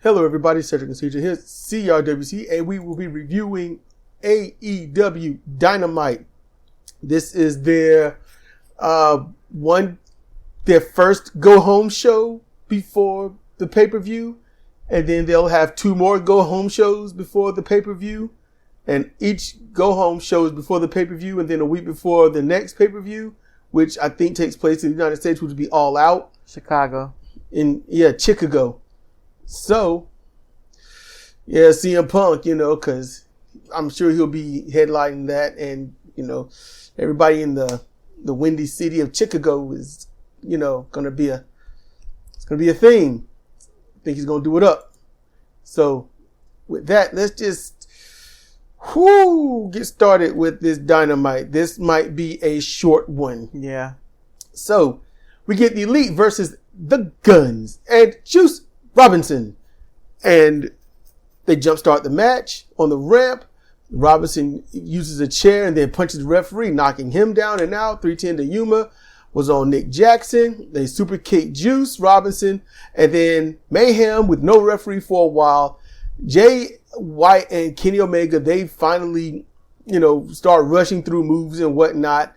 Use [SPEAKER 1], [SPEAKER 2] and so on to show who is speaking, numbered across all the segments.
[SPEAKER 1] Hello, everybody. Cedric and CJ here, CRWC, and we will be reviewing AEW Dynamite. This is their first go-home show before the pay-per-view, and then they'll have two more go-home shows before the pay-per-view, and each go-home show is before the pay-per-view, and then a week before the next pay-per-view, which I think takes place in the United States, which would be All Out.
[SPEAKER 2] Chicago.
[SPEAKER 1] Chicago. So, yeah, CM Punk, because I'm sure he'll be headlining that, and, everybody in the windy city of Chicago is, gonna be a thing. I think he's gonna do it up. So, with that, let's just get started with this Dynamite. This might be a short one.
[SPEAKER 2] Yeah.
[SPEAKER 1] So, we get the Elite versus the Guns and Juice Robinson, and they jumpstart the match on the ramp. Robinson uses a chair and then punches the referee, knocking him down and out. 310 to Yuma was on Nick Jackson. They super kick Juice Robinson, and then Mayhem with no referee for a while. Jay White and Kenny Omega, they finally, start rushing through moves and whatnot.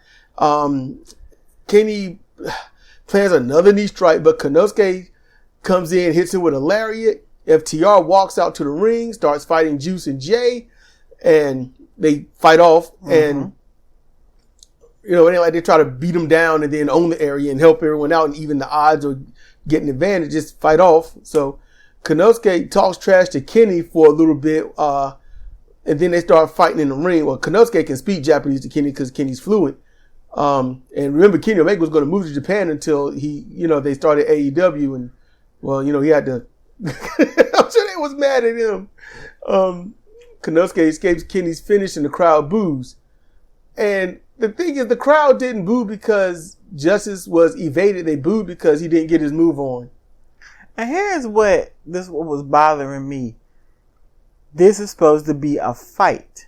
[SPEAKER 1] Kenny plans another knee strike, but Konosuke comes in, hits him with a lariat. FTR walks out to the ring, starts fighting Juice and Jay, and they fight off. Mm-hmm. And, it ain't like they try to beat them down and then own the area and help everyone out and even the odds or get an advantage, just fight off. So Konosuke talks trash to Kenny for a little bit, and then they start fighting in the ring. Well, Konosuke can speak Japanese to Kenny because Kenny's fluent. And remember, Kenny Omega was going to move to Japan until they started AEW, and he had to. I'm sure they was mad at him. Konosuke escapes Kenny's finish, and the crowd boos. And the thing is, the crowd didn't boo because justice was evaded. They booed because he didn't get his move on.
[SPEAKER 2] And here's what was bothering me. This is supposed to be a fight.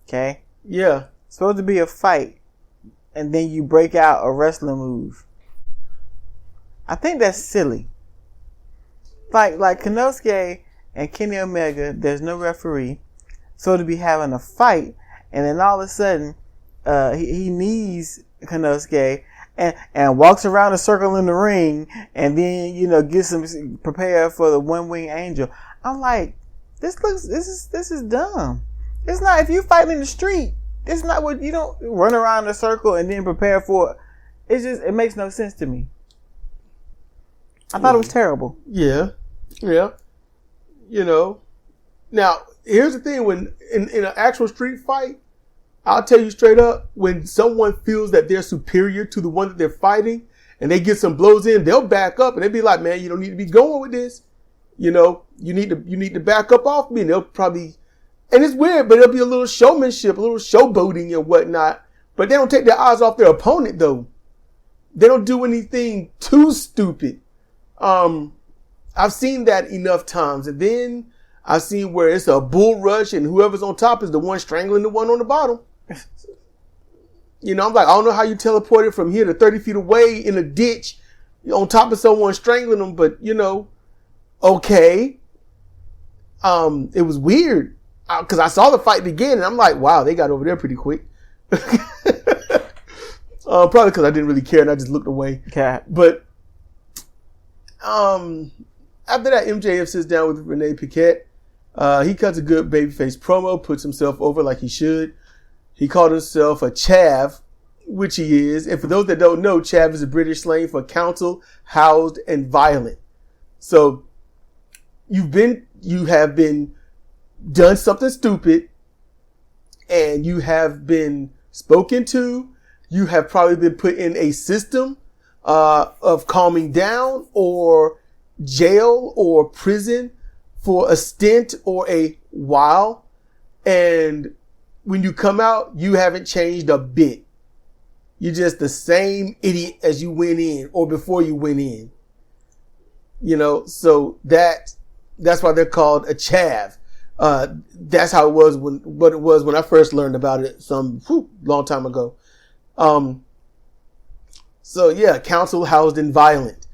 [SPEAKER 2] Okay?
[SPEAKER 1] Yeah.
[SPEAKER 2] It's supposed to be a fight, and then you break out a wrestling move. I think that's silly. Like Konosuke and Kenny Omega, there's no referee, so to be having a fight, and then all of a sudden, he knees Konosuke and walks around a circle in the ring, and then gets him prepared for the one wing angel. I'm like, this is dumb. It's not, if you fight in the street, it's not what, you don't run around in a circle and then prepare for it. It makes no sense to me. I thought it was terrible.
[SPEAKER 1] Yeah. Now, here's the thing. When in an actual street fight, I'll tell you straight up, when someone feels that they're superior to the one that they're fighting and they get some blows in, they'll back up and they'll be like, man, you don't need to be going with this. You need to back up off me. And they'll probably, and it's weird, but it'll be a little showmanship, a little showboating and whatnot. But they don't take their eyes off their opponent, though. They don't do anything too stupid. I've seen that enough times. And then I've seen where it's a bull rush and whoever's on top is the one strangling the one on the bottom. I'm like, I don't know how you teleported from here to 30 feet away in a ditch on top of someone strangling them, but okay. It was weird because I saw the fight begin and I'm like, wow, they got over there pretty quick. Probably because I didn't really care and I just looked away.
[SPEAKER 2] Okay.
[SPEAKER 1] But after that, MJF sits down with Renee Paquette. He cuts a good babyface promo, puts himself over like he should. He called himself a chav, which he is. And for those that don't know, chav is a British slang for counsel, housed, and violent. So you have been done something stupid, and you have been spoken to. You have probably been put in a system of calming down or jail or prison for a stint or a while. And when you come out, you haven't changed a bit. You're just the same idiot as you went in or before you went in. So that's why they're called a chav. That's how it was when I first learned about it some long time ago. So yeah, counsel, housed, and violent.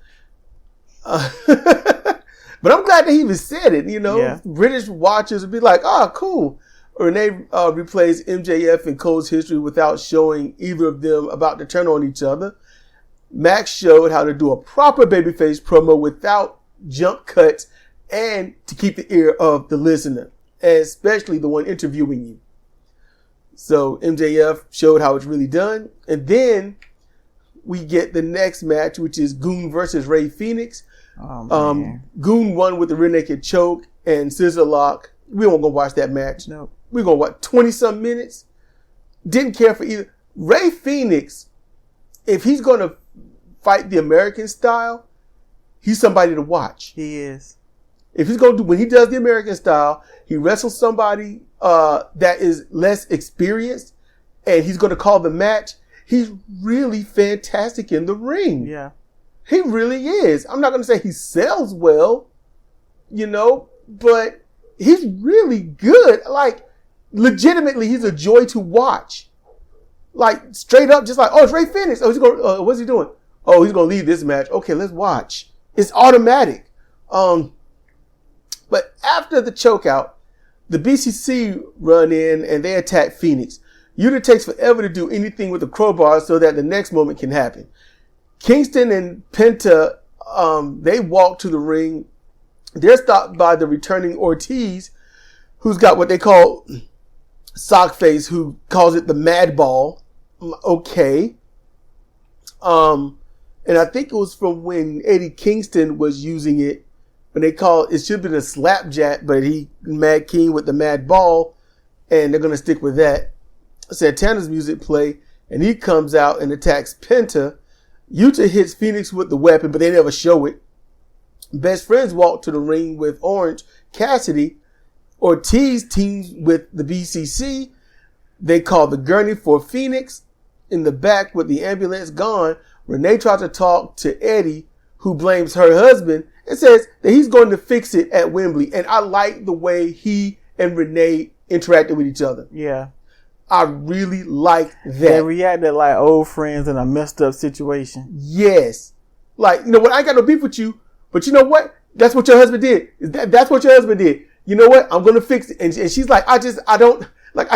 [SPEAKER 1] But I'm glad that he even said it. You know,
[SPEAKER 2] Yeah.
[SPEAKER 1] British watchers would be like, "Oh, cool." Renee replays MJF and Cole's history without showing either of them about to turn on each other. Max showed how to do a proper babyface promo without jump cuts and to keep the ear of the listener, especially the one interviewing you. So MJF showed how it's really done. And then we get the next match, which is Goon versus Rey Fenix. Goon won with the rear naked choke and scissor lock. We won't go watch that match.
[SPEAKER 2] Nope.
[SPEAKER 1] We're going to watch 20-some minutes. Didn't care for either. Rey Fenix, if he's going to fight the American style, he's somebody to watch.
[SPEAKER 2] He is.
[SPEAKER 1] If he's going to do, when he does the American style, he wrestles somebody that is less experienced and he's going to call the match. He's really fantastic in the ring.
[SPEAKER 2] Yeah.
[SPEAKER 1] He really is. I'm not going to say he sells well, you know, but he's really good. Like, legitimately, he's a joy to watch. Like, straight up, just like, oh, it's Rey Fenix. Oh, he's going. What's he doing? Oh, he's going to lead this match. Okay, let's watch. It's automatic. But after the chokeout, the BCC run in and they attack Phoenix. Yuta takes forever to do anything with the crowbar so that the next moment can happen. Kingston and Penta, they walk to the ring. They're stopped by the returning Ortiz, who's got what they call Sockface, who calls it the Mad Ball. Okay. And I think it was from when Eddie Kingston was using it. When they call it should have been a slapjack, but he Mad King with the Mad Ball, and they're gonna stick with that. Santana's music play, and he comes out and attacks Penta. Yuta hits Phoenix with the weapon, but they never show it. Best Friends walk to the ring with Orange Cassidy. Ortiz teams with the BCC. They call the gurney for Phoenix. In the back with the ambulance gone, Renee tries to talk to Eddie, who blames her husband and says that he's going to fix it at Wembley. And I like the way he and Renee interacted with each other.
[SPEAKER 2] Yeah.
[SPEAKER 1] I really like that.
[SPEAKER 2] They reacted like old friends in a messed up situation.
[SPEAKER 1] Yes. Like, you know what? I ain't got no beef with you, but you know what? That's what your husband did. That's what your husband did. You know what? I'm going to fix it. And she's like, I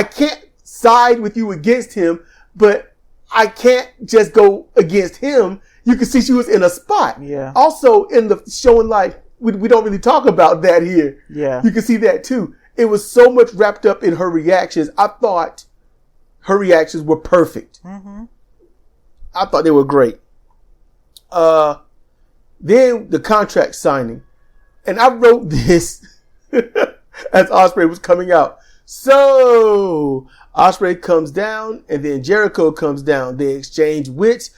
[SPEAKER 1] can't side with you against him, but I can't just go against him. You can see she was in a spot.
[SPEAKER 2] Yeah.
[SPEAKER 1] Also in the showing, like, we don't really talk about that here.
[SPEAKER 2] Yeah.
[SPEAKER 1] You can see that too. It was so much wrapped up in her reactions. I thought her reactions were perfect.
[SPEAKER 2] Mm-hmm.
[SPEAKER 1] I thought they were great. Then the contract signing. And I wrote this as Ospreay was coming out. So Ospreay comes down and then Jericho comes down. They exchange wits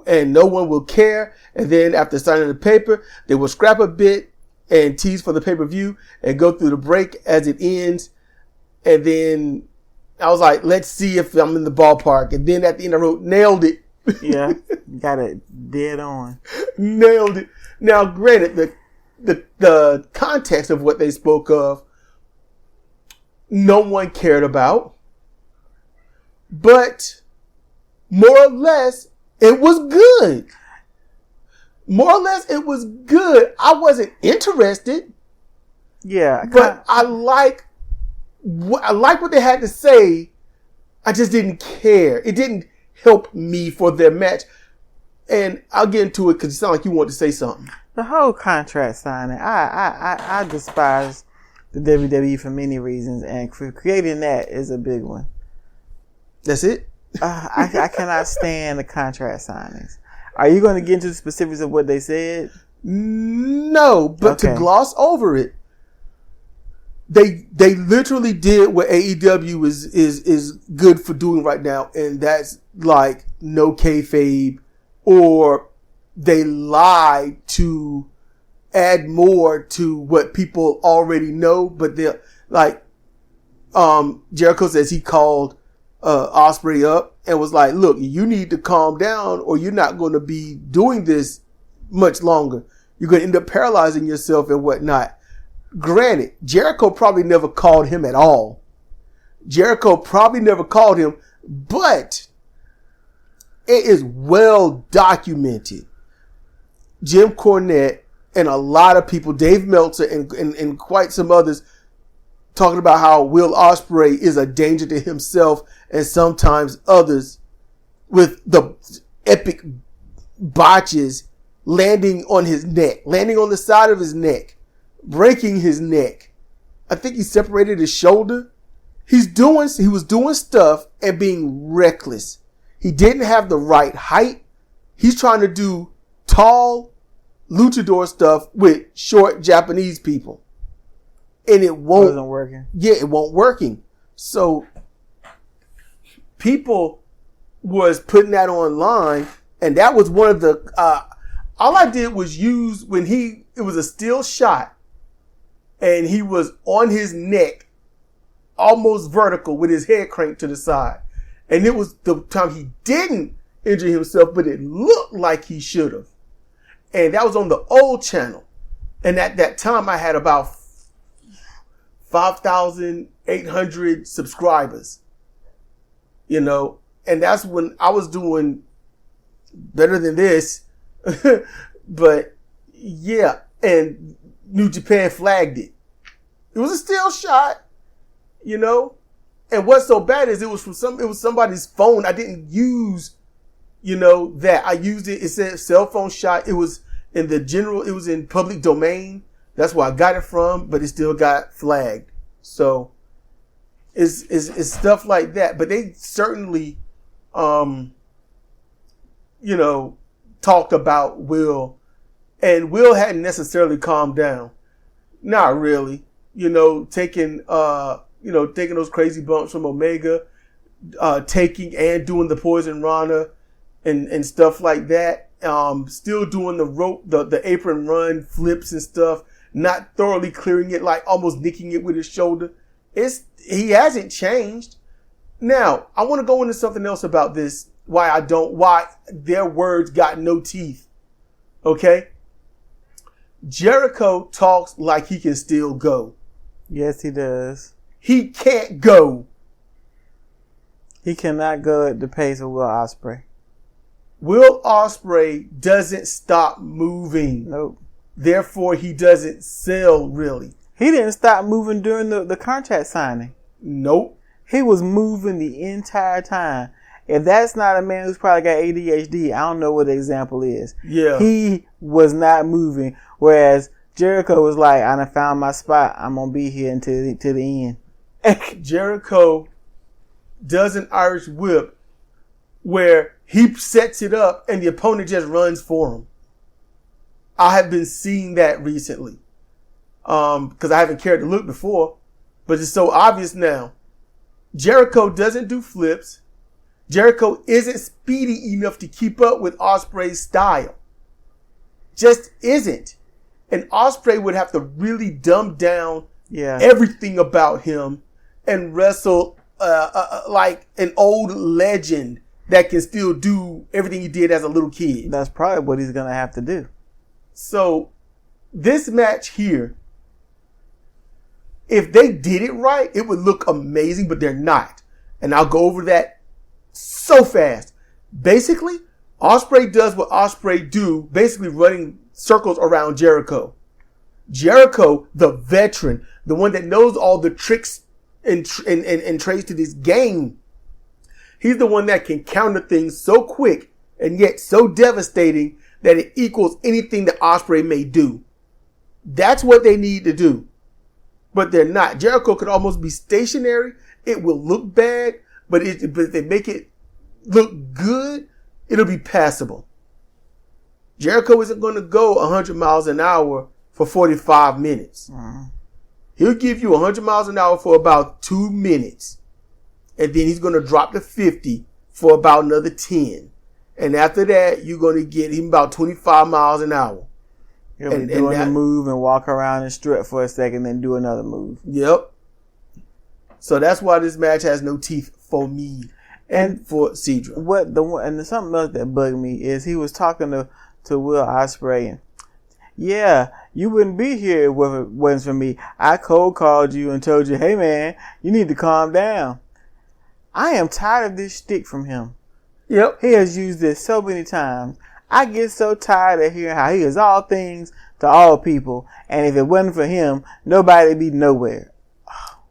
[SPEAKER 1] and no one will care. And then after signing the paper, they will scrap a bit and tease for the pay-per-view and go through the break as it ends. And then I was like, let's see if I'm in the ballpark. And then at the end I wrote, nailed it.
[SPEAKER 2] Yeah, got it dead on.
[SPEAKER 1] Nailed it. Now, granted, the context of what they spoke of, no one cared about. But more or less, it was good. More or less, it was good. I wasn't interested.
[SPEAKER 2] Yeah,
[SPEAKER 1] but I like what they had to say. I just didn't care. It didn't help me for their match. And I'll get into it because it sounds like you want to say something.
[SPEAKER 2] The whole contract signing, I despise the WWE for many reasons, and creating that is a big one.
[SPEAKER 1] That's it?
[SPEAKER 2] I cannot stand the contract signings. Are you going to get into the specifics of what they said?
[SPEAKER 1] No, but
[SPEAKER 2] okay.
[SPEAKER 1] To gloss over it, they literally did what AEW is good for doing right now, and that's like no kayfabe, or they lie to add more to what people already know. But they're like, Jericho says he called Ospreay up and was like, look, you need to calm down or you're not going to be doing this much longer. You're going to end up paralyzing yourself and whatnot. Granted, Jericho probably never called him at all. But it is well documented. Jim Cornette and a lot of people, Dave Meltzer and quite some others, talking about how Will Ospreay is a danger to himself and sometimes others with the epic botches landing on his neck, landing on the side of his neck, breaking his neck. I think he separated his shoulder. He was doing stuff and being reckless. He didn't have the right height. He's trying to do tall luchador stuff with short Japanese people. And it wasn't
[SPEAKER 2] working.
[SPEAKER 1] Yeah, it won't working. So people was putting that online, and that was one of the all I did was use when it was a still shot and he was on his neck almost vertical with his head cranked to the side. And it was the time he didn't injure himself, but it looked like he should have. And that was on the old channel. And at that time, I had about 5,800 subscribers. You know, and that's when I was doing better than this. But yeah, and New Japan flagged it. It was a still shot, you know. And what's so bad is it was somebody's phone. I didn't use, you know, that. I used it. It said cell phone shot. It was in it was in public domain. That's where I got it from, but it still got flagged. So it's stuff like that. But they certainly, you know, talked about Will, and Will hadn't necessarily calmed down. Not really. You know, taking those crazy bumps from Omega, taking and doing the Poison Rana and stuff like that. Still doing the rope, the apron run flips and stuff, not thoroughly clearing it, like almost nicking it with his shoulder. He hasn't changed. Now, I want to go into something else about this. Why their words got no teeth. Okay? Jericho talks like he can still go.
[SPEAKER 2] Yes, he does.
[SPEAKER 1] He can't go.
[SPEAKER 2] He cannot go at the pace of Will Ospreay.
[SPEAKER 1] Will Ospreay doesn't stop moving.
[SPEAKER 2] Nope.
[SPEAKER 1] Therefore, he doesn't sell, really.
[SPEAKER 2] He didn't stop moving during the contract signing.
[SPEAKER 1] Nope.
[SPEAKER 2] He was moving the entire time. If that's not a man who's probably got ADHD, I don't know what the example is.
[SPEAKER 1] Yeah.
[SPEAKER 2] He was not moving. Whereas Jericho was like, I done found my spot. I'm going to be here until the end.
[SPEAKER 1] Jericho does an Irish whip where he sets it up and the opponent just runs for him. I have been seeing that recently. Because I haven't cared to look before. But it's so obvious now. Jericho doesn't do flips. Jericho isn't speedy enough to keep up with Ospreay's style. Just isn't. And Ospreay would have to really dumb down everything about him and wrestle like an old legend that can still do everything he did as a little kid.
[SPEAKER 2] That's probably what he's going to have to do.
[SPEAKER 1] So this match here, if they did it right, it would look amazing, but they're not. And I'll go over that so fast. Basically, Ospreay does what Ospreay do, basically running circles around Jericho. Jericho, the veteran, the one that knows all the tricks and trades to this game, he's the one that can counter things so quick and yet so devastating that it equals anything that Ospreay may do. That's what they need to do. But they're not. Jericho could almost be stationary. It will look bad, but if they make it look good, it'll be passable. Jericho isn't going to go 100 miles an hour for 45 minutes. He'll give you 100 miles an hour for about 2 minutes. And then he's going to drop to 50 for about another 10. And after that, you're going to get him about 25 miles an hour.
[SPEAKER 2] He'll be doing a move and walk around and strut for a second, then do another move.
[SPEAKER 1] Yep. So that's why this match has no teeth for me and for Cedra.
[SPEAKER 2] And something else that bugged me is he was talking to Will Ospreay and, yeah, you wouldn't be here if it wasn't for me. I cold called you and told you, hey man, you need to calm down. I am tired of this shtick from him.
[SPEAKER 1] Yep.
[SPEAKER 2] He has used this so many times. I get so tired of hearing how he is all things to all people. And if it wasn't for him, nobody'd be nowhere.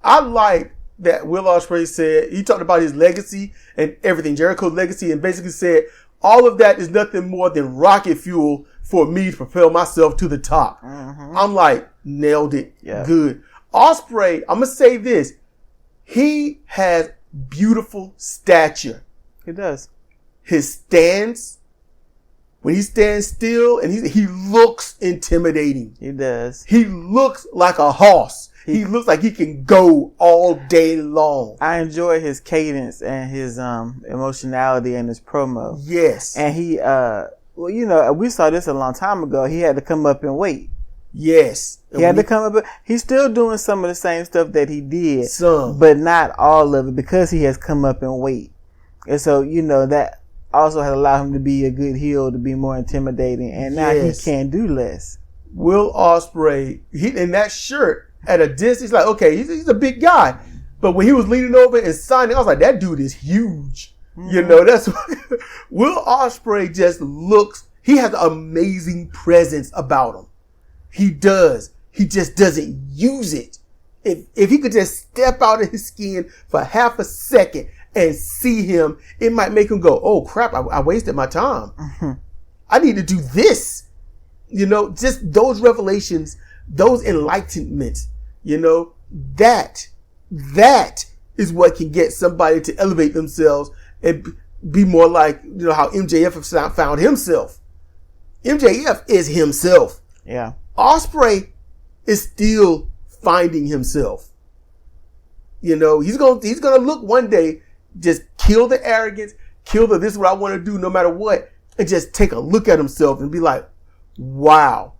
[SPEAKER 1] I like that Will Ospreay said, he talked about his legacy and everything, Jericho's legacy, and basically said, all of that is nothing more than rocket fuel for me to propel myself to the top. Mm-hmm. I'm like, nailed it. Yeah. Good. Ospreay, I'm going to say this. He has beautiful stature.
[SPEAKER 2] He does.
[SPEAKER 1] His stance, when he stands still, and he looks intimidating.
[SPEAKER 2] He does.
[SPEAKER 1] He looks like a horse. He looks like he can go all day long.
[SPEAKER 2] I enjoy his cadence and his emotionality and his promo.
[SPEAKER 1] Yes.
[SPEAKER 2] And he, well, you know, we saw this a long time ago. He had to come up and wait.
[SPEAKER 1] Yes.
[SPEAKER 2] He had to come up. He's still doing some of the same stuff that he did.
[SPEAKER 1] Some.
[SPEAKER 2] But not all of it because he has come up and wait. And so, you know, that also has allowed him to be a good heel, to be more intimidating. And now he can do less.
[SPEAKER 1] Will Ospreay, in that shirt, at a distance, he's like, okay, he's a big guy. But when he was leaning over and signing, I was like, that dude is huge. Mm-hmm. You know, that's Will Ospreay just looks, he has an amazing presence about him. He does. He just doesn't use it. If he could just step out of his skin for half a second and see him, it might make him go, oh crap, I wasted my time. Mm-hmm. I need to do this. You know, just those revelations, those enlightenments, you know, that is what can get somebody to elevate themselves and be more like, you know, how MJF found himself. MJF is himself.
[SPEAKER 2] Yeah. Ospreay
[SPEAKER 1] is still finding himself. You know, he's gonna look one day, just kill the arrogance, kill the this is what I want to do no matter what, and just take a look at himself and be like, wow,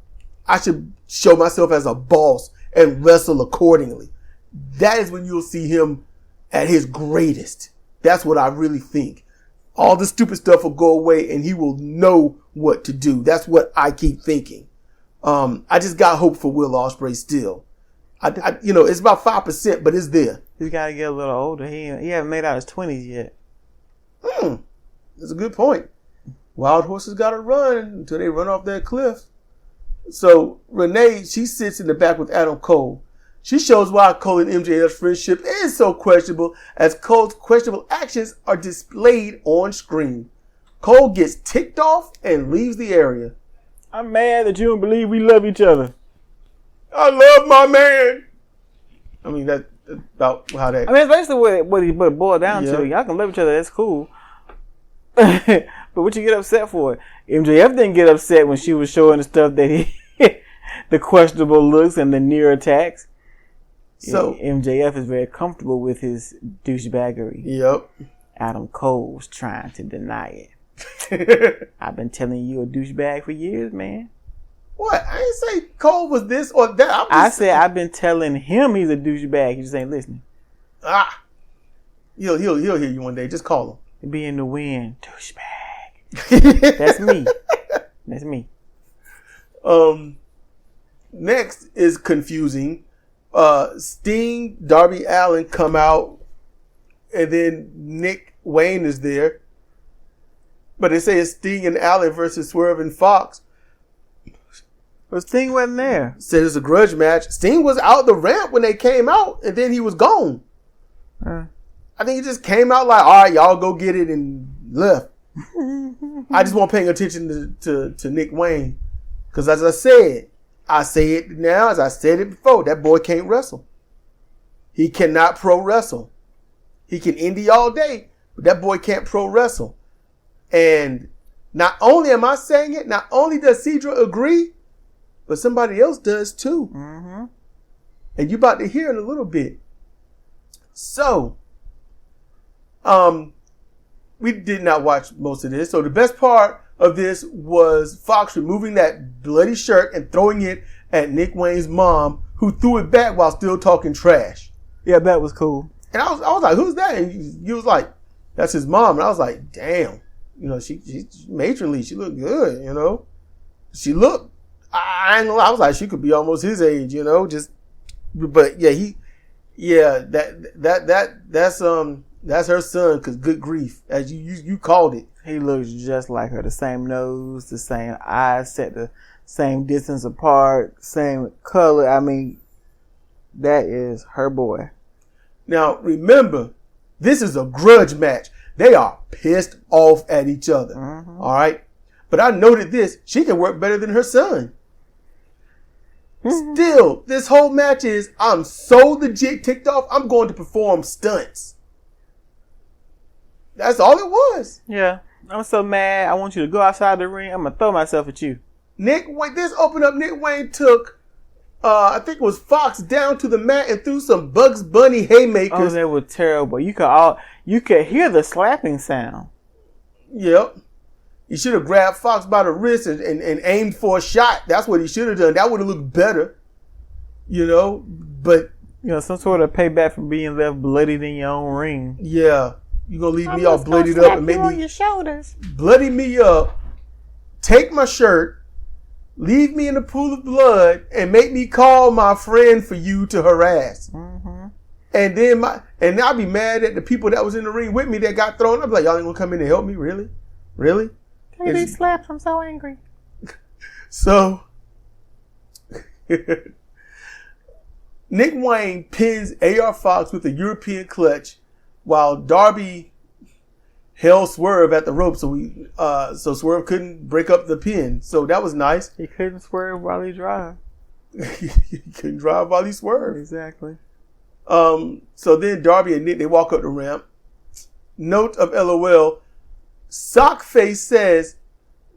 [SPEAKER 1] I should show myself as a boss and wrestle accordingly. That is when you'll see him at his greatest. That's what I really think. All the stupid stuff will go away and he will know what to do. That's what I keep thinking. I just got hope for Will Ospreay still. You know, it's about 5%, but it's there.
[SPEAKER 2] He's got to get a little older. He hasn't made out his 20s yet.
[SPEAKER 1] That's a good point. Wild horses got to run until they run off that cliff. So Renee, she sits in the back with Adam Cole. She shows why Cole and MJF's friendship is so questionable, as Cole's questionable actions are displayed on screen. Cole gets ticked off and leaves the area.
[SPEAKER 2] I'm mad that you don't believe we love each other.
[SPEAKER 1] I love my man. I mean, that's about how that...
[SPEAKER 2] I mean, it's basically what it boiled down to. Y'all can love each other, that's cool. But what you get upset for? MJF didn't get upset when she was showing the stuff that he... the questionable looks and the near attacks. So MJF is very comfortable with his douchebaggery.
[SPEAKER 1] Yep.
[SPEAKER 2] Adam Cole's trying to deny it. I've been telling you a douchebag for years, man.
[SPEAKER 1] What? I didn't say Cole was this or that.
[SPEAKER 2] I said I've been telling him he's a douchebag. He just ain't listening.
[SPEAKER 1] He'll hear you one day. Just call
[SPEAKER 2] him. Be in the wind, douchebag. That's me. That's me.
[SPEAKER 1] Next is confusing. Sting, Darby Allin come out, and then Nick Wayne is there. But they say it's Sting and Allin versus Swerve and Fox.
[SPEAKER 2] But Sting wasn't there.
[SPEAKER 1] Said it's a grudge match. Sting was out the ramp when they came out, and then he was gone. I think he just came out like, all right, y'all go get it, and left. I just wasn't paying attention to Nick Wayne. Because as I say it now, as I said it before, that boy can't wrestle. He cannot pro wrestle. He can indie all day, but that boy can't pro wrestle. And not only am I saying it, not only does Cedra agree, but somebody else does too. Mm-hmm. And you're about to hear in a little bit. So, we did not watch most of this. So the best part of this was Fox removing that bloody shirt and throwing it at Nick Wayne's mom, who threw it back while still talking trash.
[SPEAKER 2] Yeah, that was cool.
[SPEAKER 1] And I was like, who's that? And you was like, that's his mom. And I was like, damn. You know, she's matronly. She looked good, you know. She looked, I was like, she could be almost his age, you know, but yeah, that's her son, cause good grief, as you called it.
[SPEAKER 2] He looks just like her, the same nose, the same eyes, set the same distance apart, same color. I mean, that is her boy.
[SPEAKER 1] Now, remember, this is a grudge match. They are pissed off at each other.
[SPEAKER 2] Mm-hmm.
[SPEAKER 1] All right? But I noted this. She can work better than her son. Mm-hmm. Still, this whole match is, I'm so legit ticked off, I'm going to perform stunts. That's all it was.
[SPEAKER 2] Yeah. I'm so mad. I want you to go outside the ring. I'm going to throw myself at you.
[SPEAKER 1] Nick Wayne took, I think it was Fox, down to the mat and threw some Bugs Bunny haymakers.
[SPEAKER 2] Oh, that was terrible. You could hear the slapping sound.
[SPEAKER 1] Yep. He should have grabbed Fox by the wrist and aimed for a shot. That's what he should have done. That would have looked better. But...
[SPEAKER 2] some sort of payback for being left bloodied in your own ring.
[SPEAKER 1] Yeah. You're going to leave me all bloodied up and make me...
[SPEAKER 2] on your shoulders.
[SPEAKER 1] Bloody me up, take my shirt, leave me in a pool of blood, and make me call my friend for you to harass.
[SPEAKER 2] Mm-hmm.
[SPEAKER 1] And then I'll be mad at the people that was in the ring with me that got thrown. I'm like, y'all ain't going to come in and help me? Really? Really?
[SPEAKER 2] Take these slaps. I'm so angry.
[SPEAKER 1] So, Nick Wayne pins AR Fox with a European clutch while Darby held Swerve at the rope. So Swerve couldn't break up the pin. So that was nice.
[SPEAKER 2] He couldn't swerve while he drive.
[SPEAKER 1] He couldn't drive while he swerved.
[SPEAKER 2] Exactly.
[SPEAKER 1] So then Darby and Nick, they walk up the ramp. Note of LOL. Sockface says,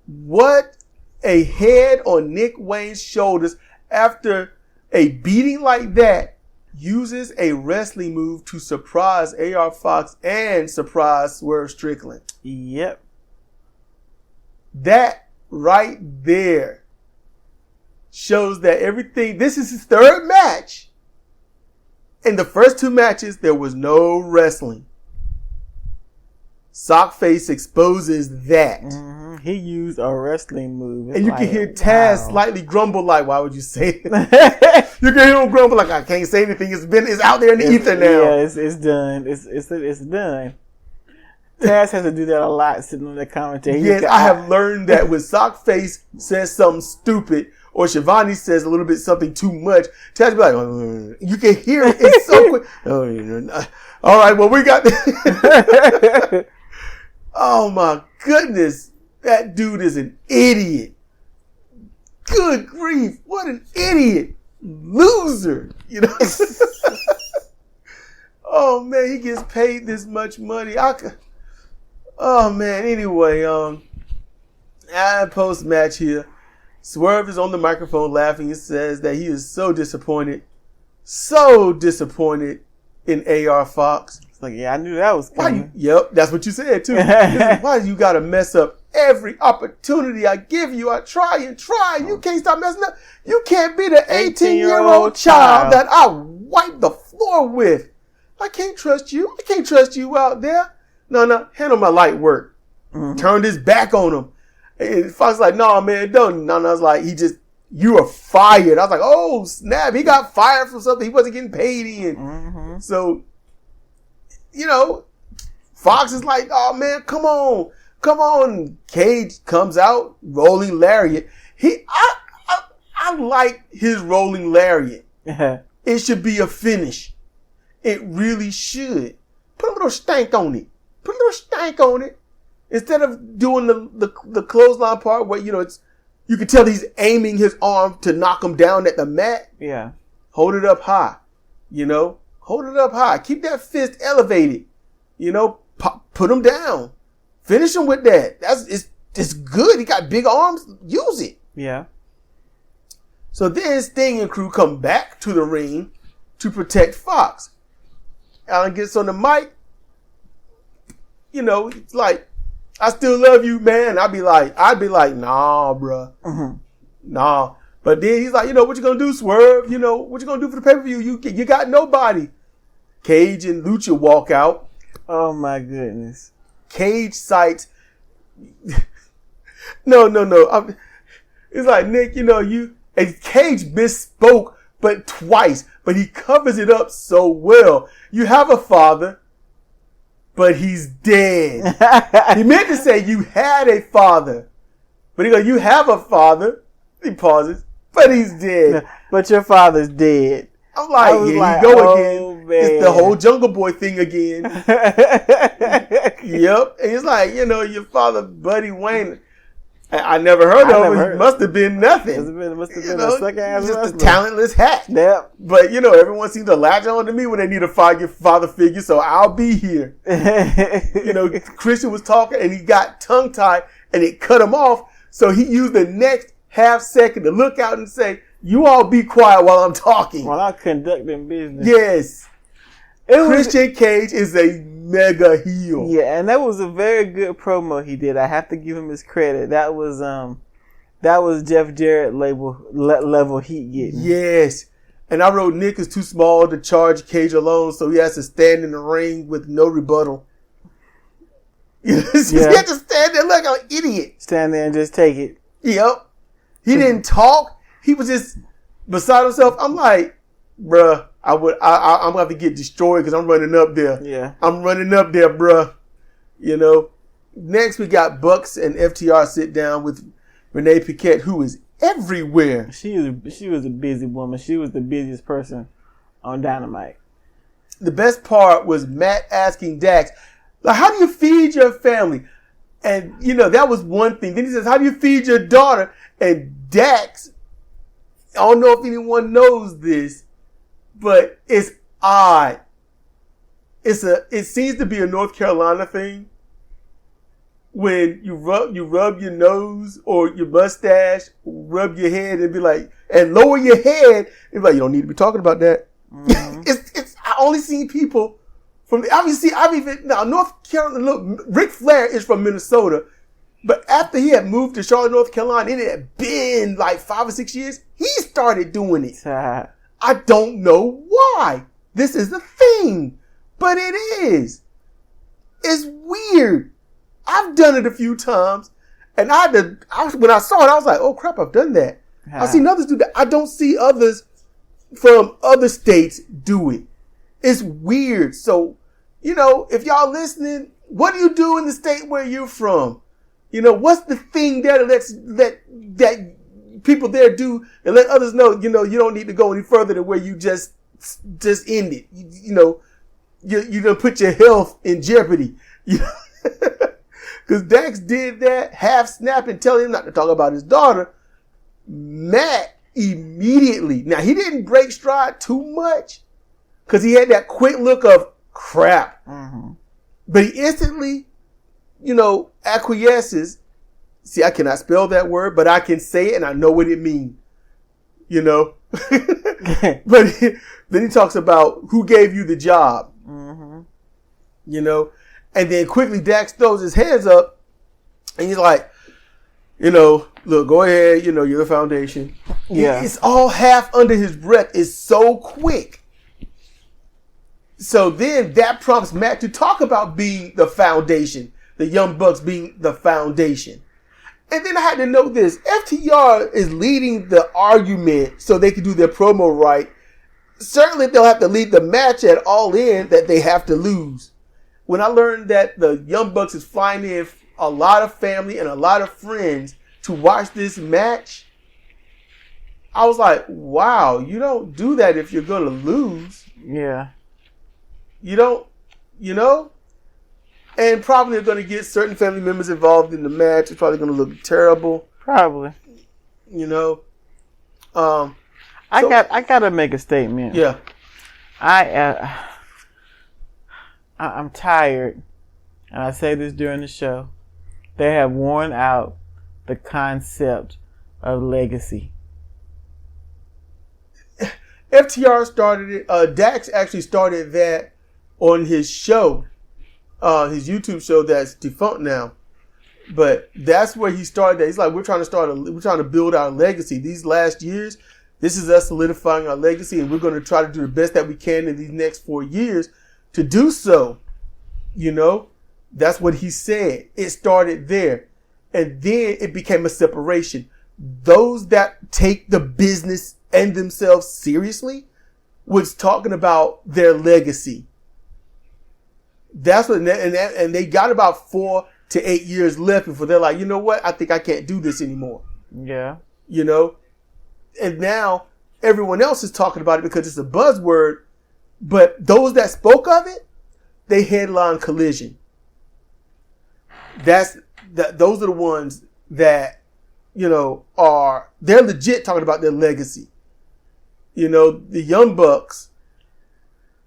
[SPEAKER 1] what a head on Nick Wayne's shoulders after a beating like that uses a wrestling move to surprise AR Fox and surprise Swerve Strickland.
[SPEAKER 2] Yep.
[SPEAKER 1] That right there shows that everything, this is his third match. In the first two matches, there was no wrestling. Sockface exposes that.
[SPEAKER 2] Mm-hmm. He used a wrestling move.
[SPEAKER 1] It's and you can hear Taz slightly grumble like, why would you say it? You can hear him grumble like, I can't say anything. It's out there in the ether now.
[SPEAKER 2] Yeah, it's done. It's done. Taz has to do that a lot sitting on the commentary.
[SPEAKER 1] Yes, I have learned that when Sockface says something stupid or Shivani says a little bit something too much, Taz be like, oh, you can hear it. It's so quick. Oh, all right, well, we got this. Oh my goodness. That dude is an idiot. Good grief. What an idiot. Loser. Oh man, he gets paid this much money. Oh man, anyway, post match here. Swerve is on the microphone laughing and says that he is so disappointed in AR Fox.
[SPEAKER 2] Like, yeah, I knew that was coming.
[SPEAKER 1] Yep, that's what you said too. Why you gotta mess up every opportunity I give you? I try and try. You can't stop messing up. You can't be the 18-year-old child that I wipe the floor with. I can't trust you. I can't trust you out there. No, handle my light work. Mm-hmm. Turned his back on him. And Fox was like, no, man, don't. No, I was like, you are fired. I was like, oh, snap. He got fired for something he wasn't getting paid in.
[SPEAKER 2] Mm-hmm.
[SPEAKER 1] So, Fox is like, oh man, come on. Cage comes out, rolling lariat. I like his rolling lariat. It should be a finish. It really should. Put a little stank on it. Instead of doing the clothesline part where, you can tell he's aiming his arm to knock him down at the mat.
[SPEAKER 2] Yeah.
[SPEAKER 1] Hold it up high. Hold it up high. Keep that fist elevated. Put him down. Finish him with that. It's good. He got big arms. Use it.
[SPEAKER 2] Yeah.
[SPEAKER 1] So then Sting and crew come back to the ring to protect Fox. Alan gets on the mic. It's like, I still love you, man. I'd be like, nah, bruh.
[SPEAKER 2] Mm-hmm.
[SPEAKER 1] Nah. But then he's like, what you gonna do, Swerve? What you gonna do for the pay-per-view? You got nobody. Cage and Lucha walk out.
[SPEAKER 2] Oh my goodness.
[SPEAKER 1] Cage cites. No. It's like, Nick, and Cage misspoke, but twice. But he covers it up so well. You have a father, but he's dead. He meant to say you had a father. But he goes, you have a father, He pauses, but he's dead.
[SPEAKER 2] But your father's dead.
[SPEAKER 1] I'm like, here you go again. Man. It's the whole Jungle Boy thing again. Yep. And it's like, your father, Buddy Wayne. I never heard of him. He must have been nothing.
[SPEAKER 2] Must have been a sucker-ass
[SPEAKER 1] just
[SPEAKER 2] wrestler.
[SPEAKER 1] A talentless hack.
[SPEAKER 2] Yep.
[SPEAKER 1] But, everyone seems to latch on to me when they need a father figure, so I'll be here. Christian was talking, and he got tongue-tied, and it cut him off, so he used the next half second to look out and say, you all be quiet while I'm talking.
[SPEAKER 2] While I'm conducting business.
[SPEAKER 1] Yes. Christian Cage is a mega heel.
[SPEAKER 2] Yeah, and that was a very good promo he did. I have to give him his credit. That was Jeff Jarrett level heat getting.
[SPEAKER 1] Yes. And I wrote Nick is too small to charge Cage alone, so he has to stand in the ring with no rebuttal. He had to stand there like an idiot.
[SPEAKER 2] Stand there and just take it.
[SPEAKER 1] Yep. He didn't talk. He was just beside himself. I'm like, bruh, I'm going to have to get destroyed because I'm running up there.
[SPEAKER 2] Yeah.
[SPEAKER 1] I'm running up there, bruh. Next we got Bucks and FTR sit down with Renee Paquette, who is everywhere.
[SPEAKER 2] She was a busy woman. She was the busiest person on Dynamite.
[SPEAKER 1] The best part was Matt asking Dax, like, how do you feed your family? And, that was one thing. Then he says, how do you feed your daughter? And Dax, I don't know if anyone knows this, but it's odd. It seems to be a North Carolina thing. When you rub your nose or your mustache, rub your head and be like, and lower your head and be like, you don't need to be talking about that. Mm-hmm. I only seen people from North Carolina. Look, Ric Flair is from Minnesota, but after he had moved to Charlotte, North Carolina, it had been like 5 or 6 years. He started doing it. I don't know why. This is the thing, but it is. It's weird. I've done it a few times, and when I saw it, I was like, "Oh crap, I've done that." I've seen others do that. I don't see others from other states do it. It's weird. So, if y'all listening, what do you do in the state where you're from? What's the thing there that people there do and let others know? You don't need to go any further than where you just end it. You done put your health in jeopardy. Because Dax did that, half snap and tell him not to talk about his daughter. Matt immediately, now he didn't break stride too much because he had that quick look of crap. Mm-hmm. But he instantly, acquiesces. See, I cannot spell that word, but I can say it and I know what it means. But then he talks about who gave you the job. Mm-hmm. And then quickly Dax throws his hands up and he's like, look, go ahead. You're the foundation. Yeah. It's all half under his breath. It's so quick. So then that prompts Matt to talk about being the foundation, the Young Bucks being the foundation. And then I had to know this. FTR is leading the argument so they can do their promo right. Certainly they'll have to lead the match at All In that they have to lose. When I learned that the Young Bucks is flying in a lot of family and a lot of friends to watch this match, I was like, wow, you don't do that if you're going to lose.
[SPEAKER 2] Yeah.
[SPEAKER 1] You don't, And probably they're going to get certain family members involved in the match. It's probably going to look terrible.
[SPEAKER 2] Probably.
[SPEAKER 1] I
[SPEAKER 2] got to make a statement.
[SPEAKER 1] Yeah.
[SPEAKER 2] I'm tired, and I say this during the show. They have worn out the concept of legacy.
[SPEAKER 1] FTR started it. Dax actually started that on his show, his YouTube show that's defunct now. But that's where he started that. He's like, we're trying to build our legacy. These last years, this is us solidifying our legacy, and we're going to try to do the best that we can in these next 4 years to do so. That's what he said. It started there. And then it became a separation. Those that take the business and themselves seriously was talking about their legacy. That's what, and they got about 4 to 8 years left before they're like, you know what? I think I can't do this anymore.
[SPEAKER 2] Yeah.
[SPEAKER 1] you know? And now everyone else is talking about it because it's a buzzword. But those that spoke of it, they headline Collision. Those are the ones that, you know, they're legit talking about their legacy. You know, the Young Bucks,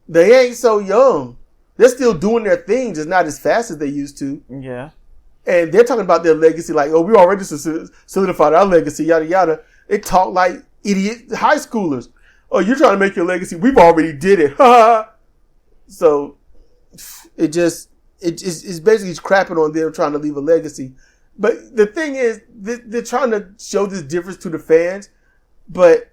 [SPEAKER 1] they ain't so young. They're still doing their things, just not as fast as they used to.
[SPEAKER 2] Yeah.
[SPEAKER 1] And they're talking about their legacy like, oh, we already solidified our legacy, yada, yada. They talk like idiot high schoolers. Oh, you're trying to make your legacy. We've already did it. So it's basically crapping on them trying to leave a legacy. But the thing is, they're trying to show this difference to the fans. But,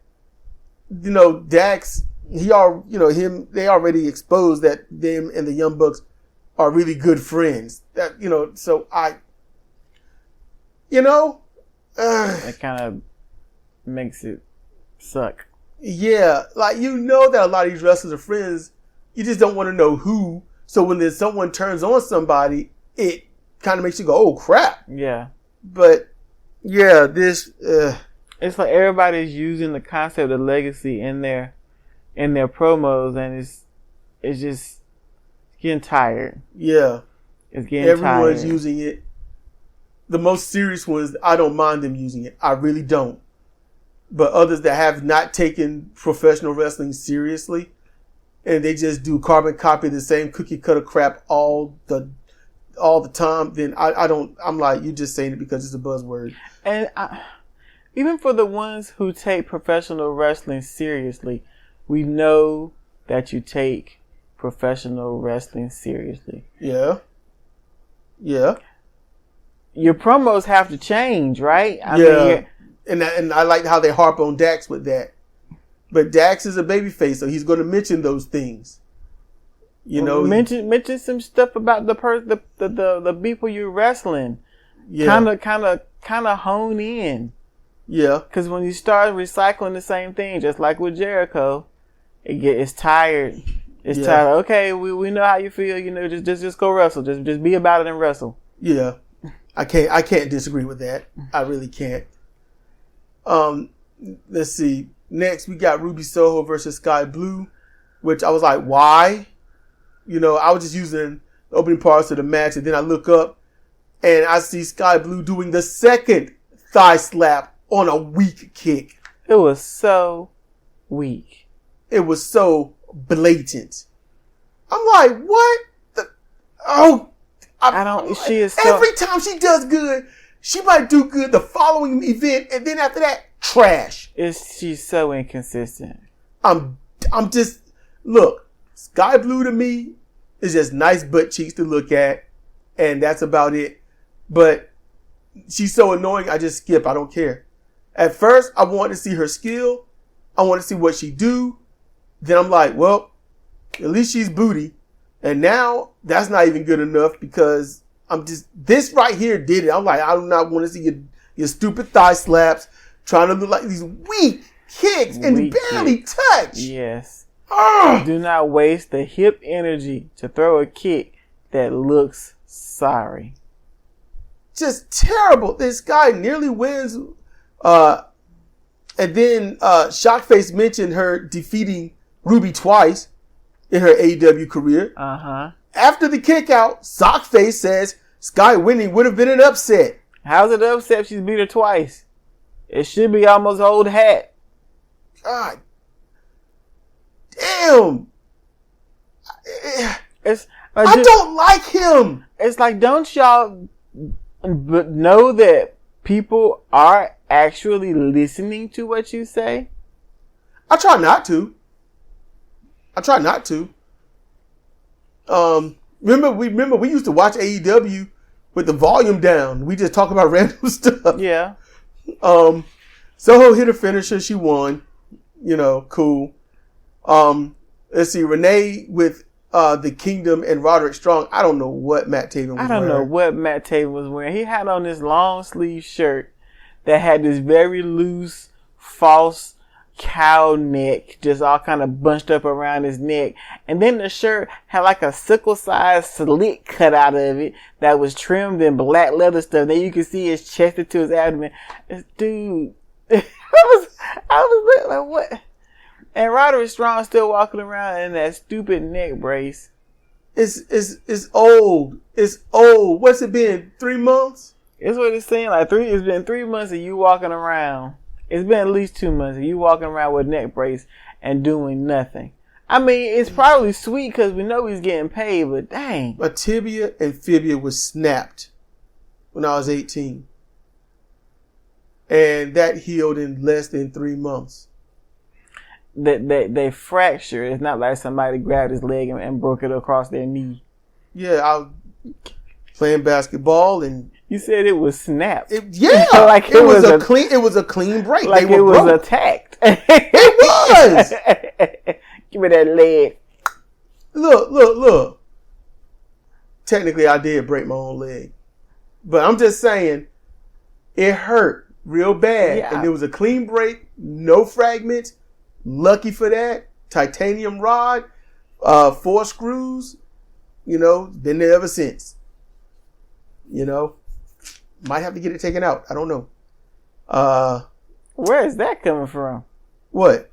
[SPEAKER 1] you know, Dax, they already exposed that them and the Young Bucks are really good friends. That, you know, so that
[SPEAKER 2] kind of makes it suck.
[SPEAKER 1] Yeah, like, you know that a lot of these wrestlers are friends. You just don't want to know who. So when there's someone turns on somebody, it kind of makes you go, oh, crap.
[SPEAKER 2] Yeah.
[SPEAKER 1] But, yeah, this...
[SPEAKER 2] It's like everybody's using the concept of legacy in their promos, and it's just getting tired.
[SPEAKER 1] Yeah.
[SPEAKER 2] It's getting tired.
[SPEAKER 1] Everyone's using it. The most serious ones, I don't mind them using it. I really don't. But others that have not taken professional wrestling seriously, and they just do carbon copy the same cookie cutter crap all the time, then I don't. I'm like, you're just saying it because it's a buzzword.
[SPEAKER 2] And even for the ones who take professional wrestling seriously, we know that you take professional wrestling seriously.
[SPEAKER 1] Yeah. Yeah.
[SPEAKER 2] Your promos have to change, right? I
[SPEAKER 1] mean, and I like how they harp on Dax with that. But Dax is a babyface, so he's going to mention those things. You know,
[SPEAKER 2] mention some stuff about the people you're wrestling.
[SPEAKER 1] Yeah.
[SPEAKER 2] Kind of hone in.
[SPEAKER 1] Yeah.
[SPEAKER 2] Because when you start recycling the same thing, just like with Jericho, it's tired. It's tired. Okay, we know how you feel. You know, just go wrestle. Just be about it and wrestle.
[SPEAKER 1] Yeah. I can't disagree with that. I really can't. Let's see. Next, we got Ruby Soho versus Sky Blue, which I was like, why? You know, I was just using the opening parts of the match, and then I look up, and I see Sky Blue doing the second thigh slap on a weak kick.
[SPEAKER 2] It was so weak.
[SPEAKER 1] It was so blatant. I'm like, what?
[SPEAKER 2] She is so...
[SPEAKER 1] Every time she does good, she might do good the following event, and then after that, trash.
[SPEAKER 2] She's so inconsistent.
[SPEAKER 1] I'm just, look, Sky Blue to me is just nice butt cheeks to look at, and that's about it. But she's so annoying, I just skip. I don't care. At first, I want to see her skill. I want to see what she do. Then I'm like, well, at least she's booty. And now that's not even good enough because this right here did it. I'm like, I do not want to see your stupid thigh slaps trying to look like these weak kicks and barely touch.
[SPEAKER 2] Yes.
[SPEAKER 1] Ugh.
[SPEAKER 2] Do not waste the hip energy to throw a kick that looks sorry.
[SPEAKER 1] Just terrible. This guy nearly wins. And then Shockface mentioned her defeating Ruby twice in her AEW career.
[SPEAKER 2] Uh-huh.
[SPEAKER 1] After the kick out, Sockface says Sky winning would have been an upset.
[SPEAKER 2] How's it an upset if she's beat her twice? It should be almost old hat.
[SPEAKER 1] God. Damn. I don't like him.
[SPEAKER 2] It's like, don't y'all know that people are actually listening to what you say?
[SPEAKER 1] I try not to. Remember we used to watch AEW with the volume down. We just talk about random stuff.
[SPEAKER 2] Yeah.
[SPEAKER 1] Soho hit a finisher. She won. You know, cool. Let's see. Renee with the Kingdom and Roderick Strong. I don't know what Matt Taven was wearing.
[SPEAKER 2] I don't know what Matt Taven was wearing. He had on this long sleeve shirt that had this very loose, false cow neck, just all kind of bunched up around his neck. And then the shirt had like a sickle-sized slit cut out of it that was trimmed in black leather stuff. Then you could see his chest to his abdomen. Dude, I was like, what? And Roderick Strong still walking around in that stupid neck brace.
[SPEAKER 1] It's old. It's old. What's it been? 3 months?
[SPEAKER 2] It's what it's saying. Like it's been 3 months of you walking around. It's been at least 2 months of you walking around with a neck brace and doing nothing. I mean, it's probably sweet because we know he's getting paid, but dang.
[SPEAKER 1] My tibia and fibia was snapped when I was 18. And that healed in less than 3 months.
[SPEAKER 2] They fractured. It's not like somebody grabbed his leg and broke it across their knee.
[SPEAKER 1] Yeah, I was playing basketball and
[SPEAKER 2] you said it was snapped.
[SPEAKER 1] Like it was a clean. It was a clean break.
[SPEAKER 2] Like it was attacked.
[SPEAKER 1] It was.
[SPEAKER 2] Give me that leg.
[SPEAKER 1] Look. Technically, I did break my own leg, but I'm just saying it hurt real bad, and it was a clean break, no fragments. Lucky for that. Titanium rod, 4 screws. You know, been there ever since. You know, might have to get it taken out. I don't know.
[SPEAKER 2] Where is that coming from?
[SPEAKER 1] What?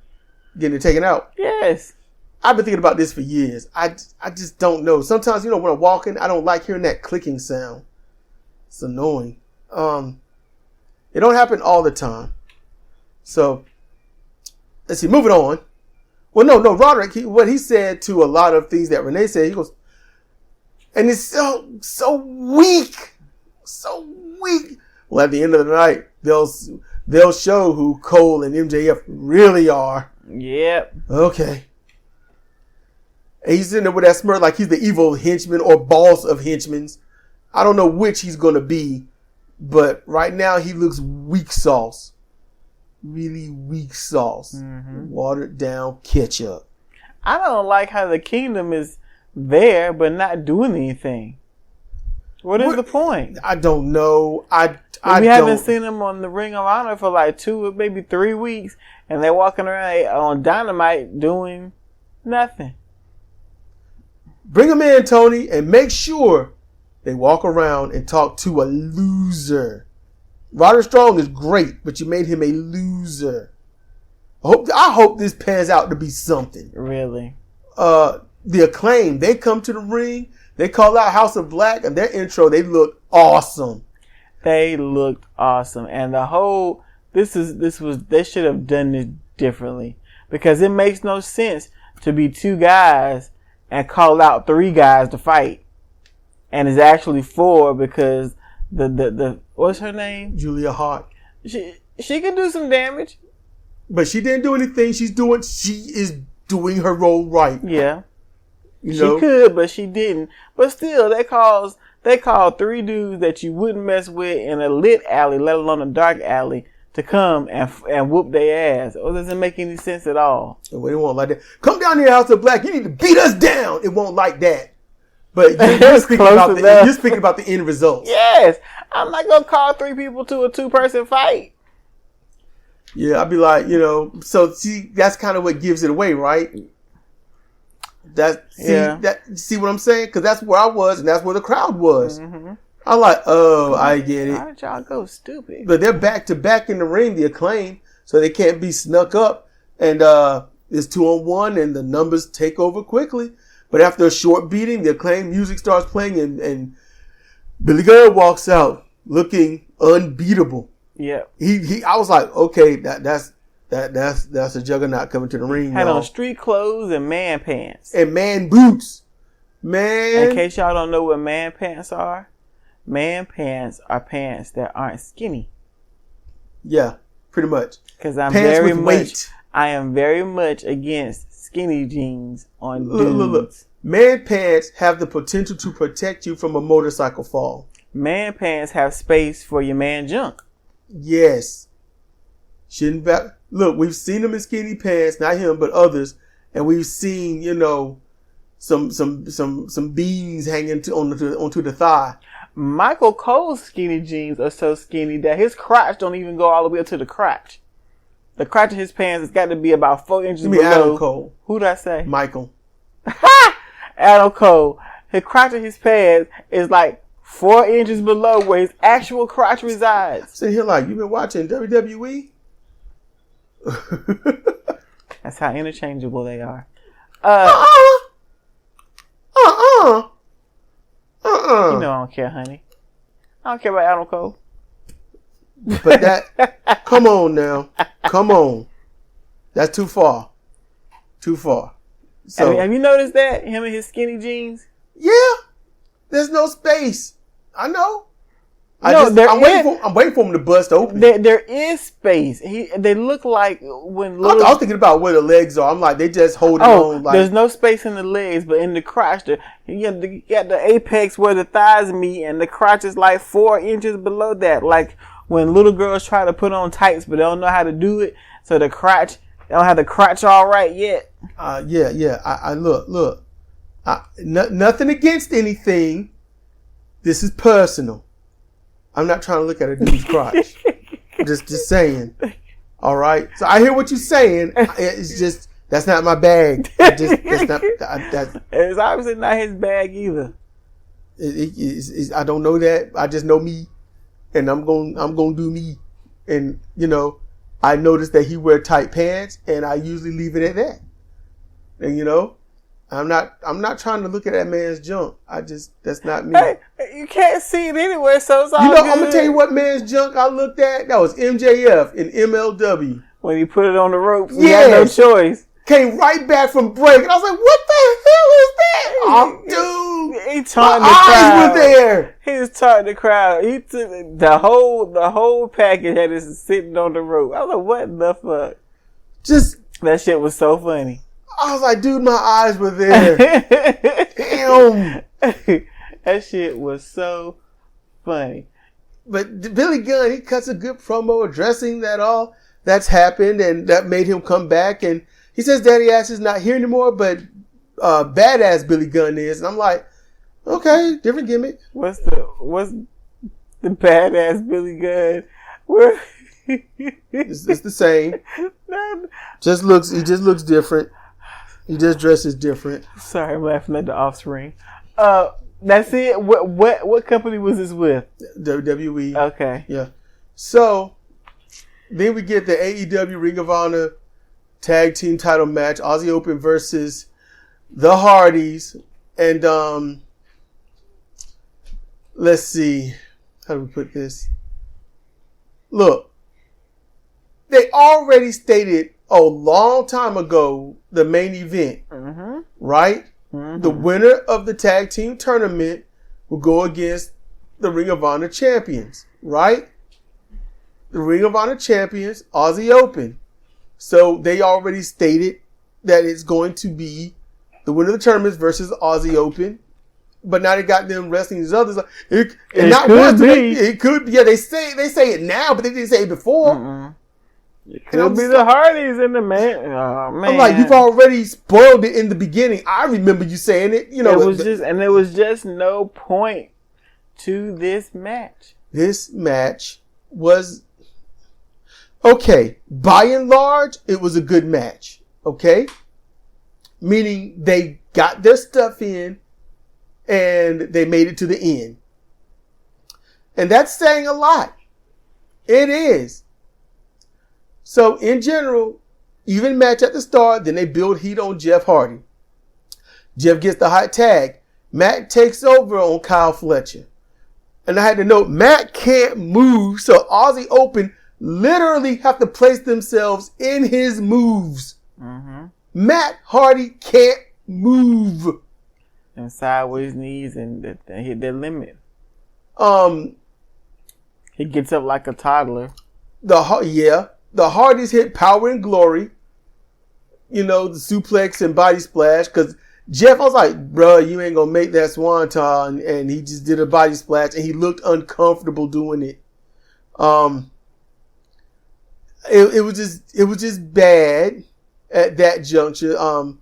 [SPEAKER 1] Getting it taken out?
[SPEAKER 2] Yes.
[SPEAKER 1] I've been thinking about this for years. I just don't know. Sometimes, you know, when I'm walking, I don't like hearing that clicking sound. It's annoying. It don't happen all the time. So, let's see. Moving on. Well, no. Roderick, what he said to a lot of things that Renee said, he goes, and it's so weak. So weak. Well, at the end of the night, they'll show who Cole and MJF really are.
[SPEAKER 2] Yep.
[SPEAKER 1] Okay. And he's sitting there with that smirk like he's the evil henchman or boss of henchmen. I don't know which he's going to be, but right now he looks weak sauce. Really weak sauce. Mm-hmm. Watered down ketchup.
[SPEAKER 2] I don't like how the Kingdom is there but not doing anything. What is the point?
[SPEAKER 1] I don't know.
[SPEAKER 2] We haven't seen them on the Ring of Honor for like 2 or maybe 3 weeks, and they're walking around on Dynamite doing nothing.
[SPEAKER 1] Bring them in, Tony, and make sure they walk around and talk to a loser. Roderick Strong is great, but you made him a loser. I hope this pans out to be something.
[SPEAKER 2] Really?
[SPEAKER 1] The Acclaim, they come to the ring, they call out House of Black, and their intro, they look awesome.
[SPEAKER 2] They looked awesome. And the whole, they should have done this differently. Because it makes no sense to be 2 guys and call out 3 guys to fight. And it's actually 4 because the what's her name?
[SPEAKER 1] Julia Hart.
[SPEAKER 2] She can do some damage.
[SPEAKER 1] But she didn't do anything. She is doing her role right.
[SPEAKER 2] Yeah.
[SPEAKER 1] You know?
[SPEAKER 2] She could, but she didn't. But still, they called 3 dudes that you wouldn't mess with in a lit alley, let alone a dark alley, to come and whoop their ass. It doesn't make any sense at all.
[SPEAKER 1] It won't like that. Come down here, House of Black. You need to beat us down. It won't like that. But you're speaking about the end result.
[SPEAKER 2] Yes. I'm not going to call 3 people to a 2-person fight.
[SPEAKER 1] Yeah, I'd be like, so see, that's kind of what gives it away, right? See what I'm saying? Because that's where I was, and that's where the crowd was. Mm-hmm. I'm like, I get it.
[SPEAKER 2] How did y'all go stupid?
[SPEAKER 1] But they're back to back in the ring, the Acclaim, so they can't be snuck up. And it's 2-on-1, and the numbers take over quickly. But after a short beating, the Acclaim music starts playing, and Billy Gunn walks out looking unbeatable.
[SPEAKER 2] Yeah,
[SPEAKER 1] I was like, okay, that's a juggernaut coming to the ring.
[SPEAKER 2] Had on street clothes and man pants
[SPEAKER 1] and man boots. Man,
[SPEAKER 2] in case y'all don't know what man pants are pants are pants that aren't skinny.
[SPEAKER 1] Yeah, pretty much.
[SPEAKER 2] Because I am very much against skinny jeans on dudes.
[SPEAKER 1] Look. Man pants have the potential to protect you from a motorcycle fall.
[SPEAKER 2] Man pants have space for your man junk.
[SPEAKER 1] Yes. Look, we've seen him in skinny pants, not him, but others, and we've seen, some beans hanging onto the thigh.
[SPEAKER 2] Michael Cole's skinny jeans are so skinny that his crotch don't even go all the way up to the crotch. The crotch of his pants has got to be about 4 inches below.
[SPEAKER 1] Adam Cole.
[SPEAKER 2] Who did I say?
[SPEAKER 1] Michael.
[SPEAKER 2] Adam Cole. His crotch of his pants is like 4 inches below where his actual crotch resides.
[SPEAKER 1] Sitting here like, you been watching WWE?
[SPEAKER 2] That's how interchangeable they are. You know I don't care, honey. I don't care about Adam Cole.
[SPEAKER 1] But that, come on now. Come on. That's too far. Too far. So,
[SPEAKER 2] have you noticed that? Him and his skinny jeans?
[SPEAKER 1] Yeah. There's no space. I know.
[SPEAKER 2] I'm
[SPEAKER 1] waiting for him to bust open.
[SPEAKER 2] There is space. They look like when little...
[SPEAKER 1] I was thinking about where the legs are. I'm like, they just hold it on. Like,
[SPEAKER 2] there's no space in the legs, but in the crotch, you got the apex where the thighs meet, and the crotch is like 4 inches below that. Like when little girls try to put on tights, but they don't know how to do it, so the crotch, they don't have the crotch all right yet.
[SPEAKER 1] Yeah. I look. Nothing against anything. This is personal. I'm not trying to look at a dude's crotch. just saying. All right. So I hear what you're saying. It's just that's not my bag.
[SPEAKER 2] It's obviously not his bag either.
[SPEAKER 1] I don't know that. I just know me, and I'm gonna do me. And I noticed that he wear tight pants, and I usually leave it at that. And I'm not trying to look at that man's junk. That's not me.
[SPEAKER 2] Hey, you can't see it anywhere, so it's all good.
[SPEAKER 1] I'm gonna tell you what man's junk I looked at. That was MJF in MLW.
[SPEAKER 2] When he put it on the ropes, he had no choice.
[SPEAKER 1] Came right back from break, and I was like, "What the hell is that?" Oh, dude,
[SPEAKER 2] he taunted the
[SPEAKER 1] crowd.
[SPEAKER 2] Eyes
[SPEAKER 1] were there.
[SPEAKER 2] He was taunting the crowd. He took the whole package had it sitting on the rope. I was like, "What the fuck?" That shit was so funny.
[SPEAKER 1] I was like, dude, my eyes were there. Damn.
[SPEAKER 2] That shit was so funny.
[SPEAKER 1] But Billy Gunn, he cuts a good promo addressing that all that's happened, and that made him come back. And he says Daddy Ass is not here anymore, but badass Billy Gunn is. And I'm like, okay, different gimmick.
[SPEAKER 2] What's the badass Billy Gunn?
[SPEAKER 1] It's the same. He just looks different. He just dresses different.
[SPEAKER 2] Sorry, I'm laughing at the offspring. That's it. What company was this with?
[SPEAKER 1] WWE.
[SPEAKER 2] Okay.
[SPEAKER 1] Yeah. So then we get the AEW Ring of Honor tag team title match, Aussie Open versus the Hardys, and let's see, how do we put this? Look, they already stated a long time ago the main event, right? Mm-hmm. The winner of the tag team tournament will go against the Ring of Honor champions, right? The Ring of Honor champions, Aussie Open. So they already stated that it's going to be the winner of the tournaments versus Aussie Open. But now they got them wrestling these others. It could be. Yeah, they say it now, but they didn't say it before.
[SPEAKER 2] Mm-mm. It could be the Hardys in the man. Oh, man.
[SPEAKER 1] I'm like, you've already spoiled it in the beginning. I remember you saying it.
[SPEAKER 2] There was just no point to this match.
[SPEAKER 1] This match was okay. By and large, it was a good match. Okay, meaning they got their stuff in and they made it to the end, and that's saying a lot. It is. So, in general, even match at the start, then they build heat on Jeff Hardy. Jeff gets the hot tag. Matt takes over on Kyle Fletcher. And I had to note, Matt can't move, so Aussie Open literally have to place themselves in his moves. Mm-hmm. Matt Hardy can't move.
[SPEAKER 2] And sideways knees and they hit their limit. He gets up like a toddler.
[SPEAKER 1] The Hardys hit Power and Glory. The suplex and body splash. Because Jeff, I was like, bruh, you ain't going to make that swanton. And he just did a body splash. And he looked uncomfortable doing it. It was just bad at that juncture.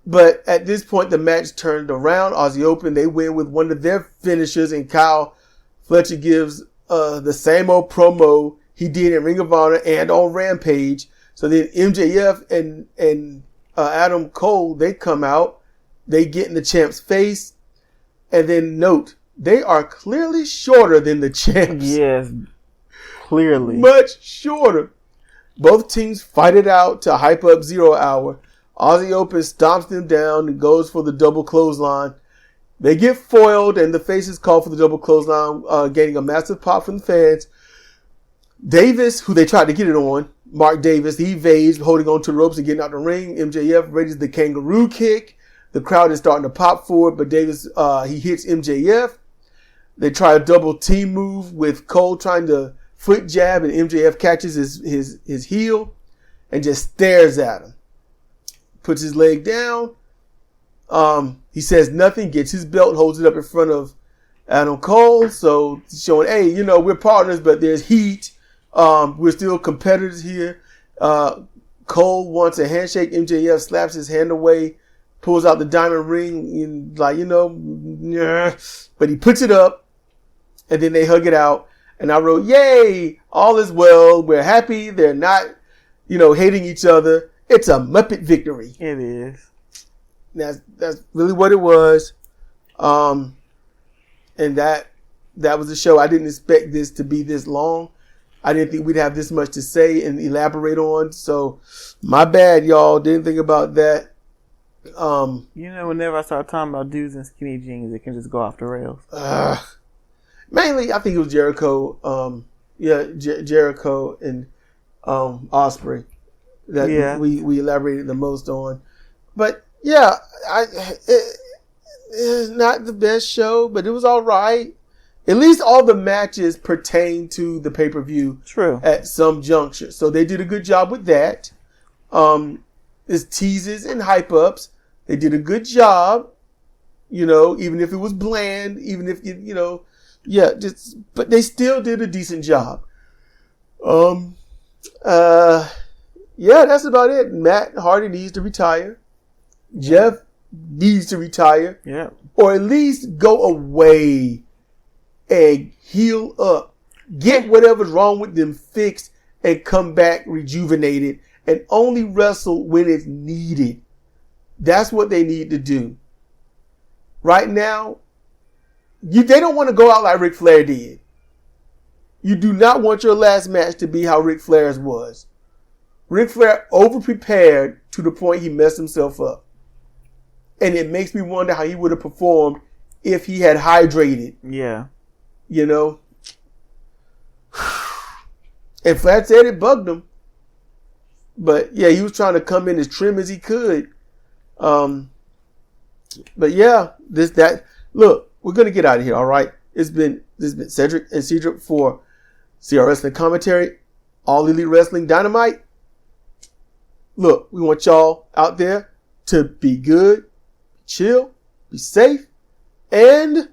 [SPEAKER 1] But at this point, the match turned around. Aussie Open, they win with one of their finishers. And Kyle Fletcher gives the same old promo he did in Ring of Honor and on Rampage. So then MJF and Adam Cole, they come out. They get in the champ's face. And then note, they are clearly shorter than the champs.
[SPEAKER 2] Yes, clearly.
[SPEAKER 1] Much shorter. Both teams fight it out to hype up 0 Hour. Aussie Open stomps them down and goes for the double clothesline. They get foiled, and the faces call for the double clothesline, gaining a massive pop from the fans. Davis, who they tried to get it on, Mark Davis, he evades, holding on to the ropes and getting out the ring. MJF raises the kangaroo kick. The crowd is starting to pop for it, but Davis, he hits MJF. They try a double team move with Cole trying to foot jab, and MJF catches his heel and just stares at him. Puts his leg down. He says nothing, gets his belt, holds it up in front of Adam Cole. So showing, hey, we're partners, but there's heat. We're still competitors here. Cole wants a handshake. MJF slaps his hand away, pulls out the diamond ring, and but he puts it up, and then they hug it out. And I wrote, yay, all is well. We're happy. They're not, hating each other. It's a Muppet victory.
[SPEAKER 2] It is.
[SPEAKER 1] That's really what it was. And that was the show. I didn't expect this to be this long. I didn't think we'd have this much to say and elaborate on. So my bad, y'all. Didn't think about that.
[SPEAKER 2] Whenever I start talking about dudes in skinny jeans, it can just go off the rails.
[SPEAKER 1] Mainly, I think it was Jericho. Jericho and Osprey that we elaborated the most on. But yeah, it's not the best show, but it was all right. At least all the matches pertain to the pay-per-view.
[SPEAKER 2] True.
[SPEAKER 1] At some juncture. So they did a good job with that. It's teases and hype-ups. They did a good job, even if it was bland, even if, but they still did a decent job. That's about it. Matt Hardy needs to retire. Jeff needs to retire.
[SPEAKER 2] Yeah.
[SPEAKER 1] Or at least go away and heal up. Get whatever's wrong with them fixed and come back rejuvenated and only wrestle when it's needed. That's what they need to do. Right now, they don't want to go out like Ric Flair did. You do not want your last match to be how Ric Flair's was. Ric Flair over-prepared to the point he messed himself up. And it makes me wonder how he would have performed if he had hydrated.
[SPEAKER 2] Yeah.
[SPEAKER 1] And Flat said it bugged him. But yeah, he was trying to come in as trim as he could. But yeah, look, we're going to get out of here, all right? This has been Cedric and Cedric for CR Wrestling Commentary, All Elite Wrestling Dynamite. Look, we want y'all out there to be good, chill, be safe, and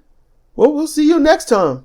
[SPEAKER 1] we'll see you next time.